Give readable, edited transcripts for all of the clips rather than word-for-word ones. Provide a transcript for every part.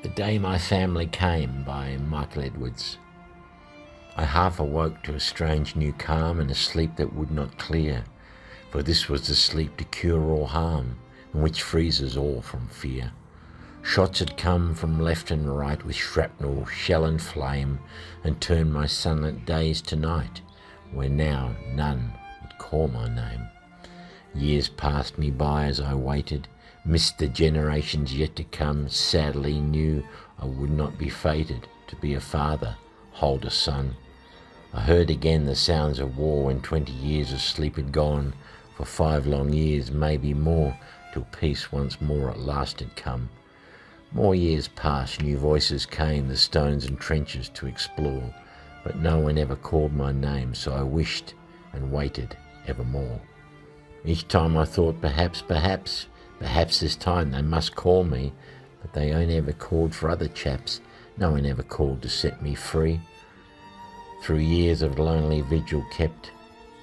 The Day My Family Came by Michael Edwards. I half awoke to a strange new calm and a sleep that would not clear, for this was the sleep to cure all harm, and which freezes all from fear. Shots had come from left and right with shrapnel, shell and flame, and turned my sunlit days to night, where now none would call my name. Years passed me by as I waited, missed the generations yet to come, sadly knew I would not be fated to be a father, hold a son. I heard again the sounds of war when 20 years of sleep had gone, for 5 long years, maybe more, till peace once more at last had come. More years passed, new voices came, the stones and trenches to explore, but no one ever called my name, so I wished and waited evermore. Each time I thought perhaps this time they must call me, but they only ever called for other chaps. No one ever called to set me free. Through years of lonely vigil kept,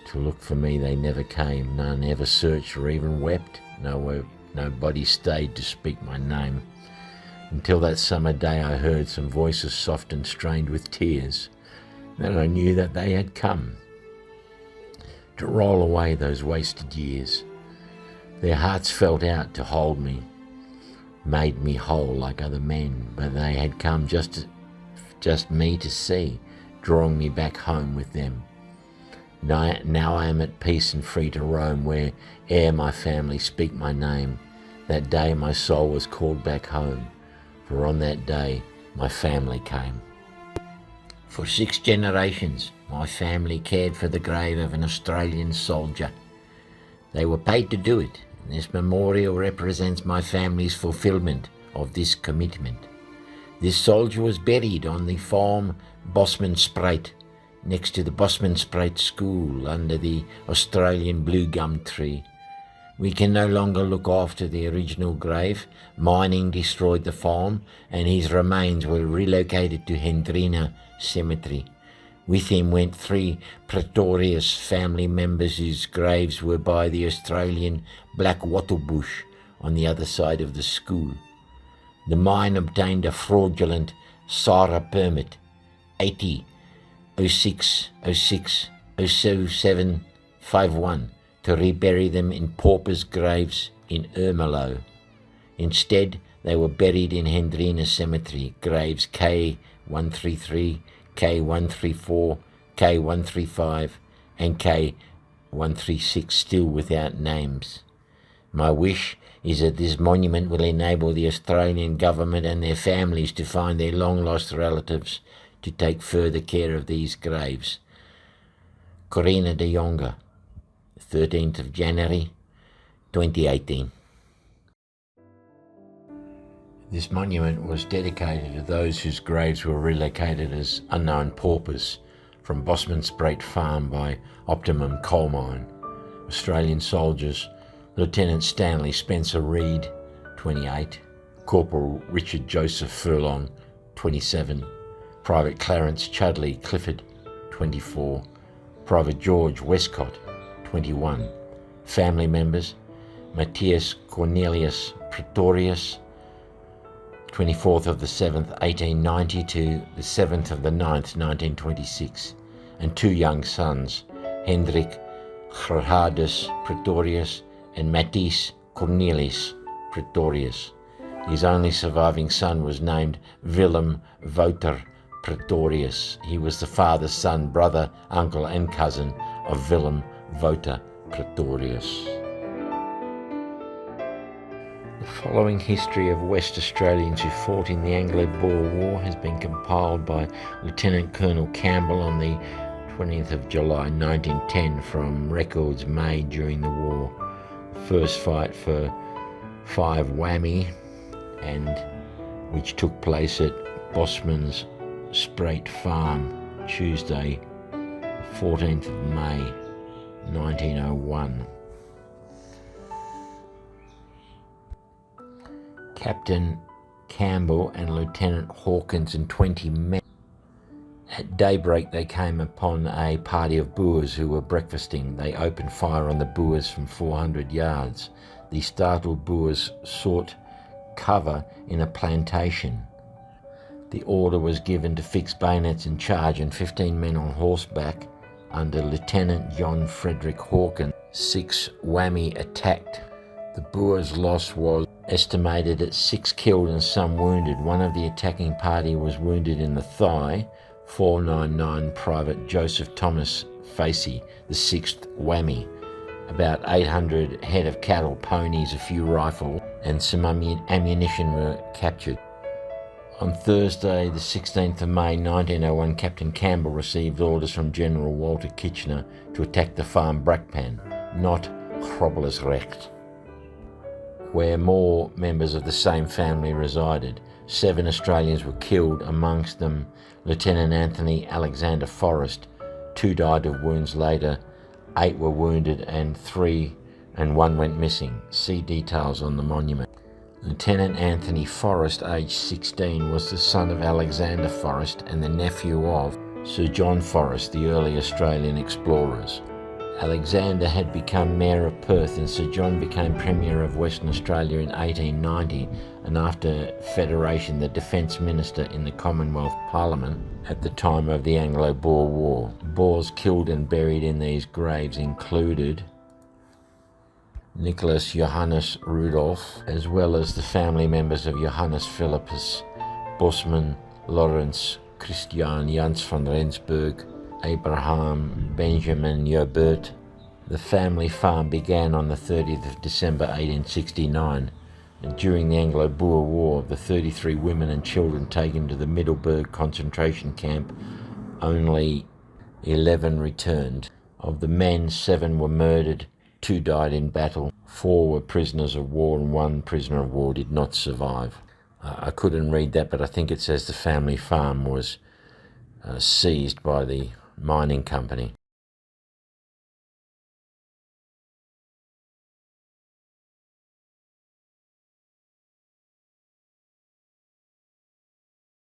to look for me they never came. None ever searched or even wept. Nobody stayed to speak my name. Until that summer day I heard some voices soft and strained with tears. Then I knew that they had come to roll away those wasted years. Their hearts felt out to hold me, made me whole like other men, but they had come just me to see, drawing me back home with them. Now I am at peace and free to roam, where'er my family speak my name. That day my soul was called back home, for on that day my family came. For 6 generations, my family cared for the grave of an Australian soldier. They were paid to do it, and this memorial represents my family's fulfilment of this commitment. This soldier was buried on the farm Bosmanspruit, next to the Bosmanspruit School, under the Australian blue gum tree. We can no longer look after the original grave. Mining destroyed the farm, and his remains were relocated to Hendrina Cemetery. With him went 3 Pretorius family members whose graves were by the Australian black wattle bush on the other side of the school. The mine obtained a fraudulent SARA permit 80 06 06 07 51 to rebury them in paupers' graves in Ermelo. Instead, they were buried in Hendrina Cemetery, graves K133, K134, K135 and K136 still without names. My wish is that this monument will enable the Australian government and their families to find their long-lost relatives to take further care of these graves. Corina de Jonge, 13th of January, 2018. This monument was dedicated to those whose graves were relocated as unknown paupers from Bosmanspruit Farm by Optimum Coal Mine. Australian soldiers, Lieutenant Stanley Spencer Reid, 28, Corporal Richard Joseph Furlong, 27, Private Clarence Chudley Clifford, 24, Private George Westcott, 21. Family members: Matthias Cornelius Pretorius, 24th of the 7th, 1890 to the 7th of the 9th, 1926, and 2 young sons, Hendrik Gerhardus Pretorius and Matthias Cornelius Pretorius. His only surviving son was named Willem Wouter Pretorius. He was the father, son, brother, uncle and cousin of Willem Wouter Pretorius. The following history of West Australians who fought in the Anglo-Boer War has been compiled by Lieutenant Colonel Campbell on the 20th of July 1910 from records made during the war. The first fight for 5 WAMI, and which took place at Bosman's Spruit Farm, Tuesday, 14th of May 1901. Captain Campbell and Lieutenant Hawkins and 20 men. At daybreak they came upon a party of Boers who were breakfasting. They opened fire on the Boers from 400 yards. The startled Boers sought cover in a plantation The order was given to fix bayonets and charge, and 15 men on horseback under Lieutenant John Frederick Hawkins. 6 WAMI attacked. The Boers' loss was estimated at 6 killed and some wounded. One of the attacking party was wounded in the thigh. 499 Private Joseph Thomas Facey, the 6th WAMI. About 800 head of cattle, ponies, a few rifles, and some ammunition were captured. On Thursday, the 16th of May 1901, Captain Campbell received orders from General Walter Kitchener to attack the farm Brakpan, not Groblersrecht, where more members of the same family resided. 7 Australians were killed, amongst them Lieutenant Anthony Alexander Forrest. 2 died of wounds later, 8 were wounded, and 1 went missing. See details on the monument. Lieutenant Anthony Forrest, aged 16, was the son of Alexander Forrest and the nephew of Sir John Forrest, the early Australian explorers. Alexander had become Mayor of Perth, and Sir John became Premier of Western Australia in 1890, and after Federation, the Defence Minister in the Commonwealth Parliament at the time of the Anglo-Boer War. Boers killed and buried in these graves included Nicholas Johannes Rudolph, as well as the family members of Johannes Philippus, Bosman, Lawrence, Christian Jans van Rensburg, Abraham Benjamin Joubert. The family farm began on the 30th of December 1869, and during the Anglo-Boer War, of the 33 women and children taken to the Middleburg concentration camp, only 11 returned. Of the men, 7 were murdered, 2 died in battle, 4 were prisoners of war, and 1 prisoner of war did not survive. I couldn't read that, but I think it says the family farm was seized by the mining company.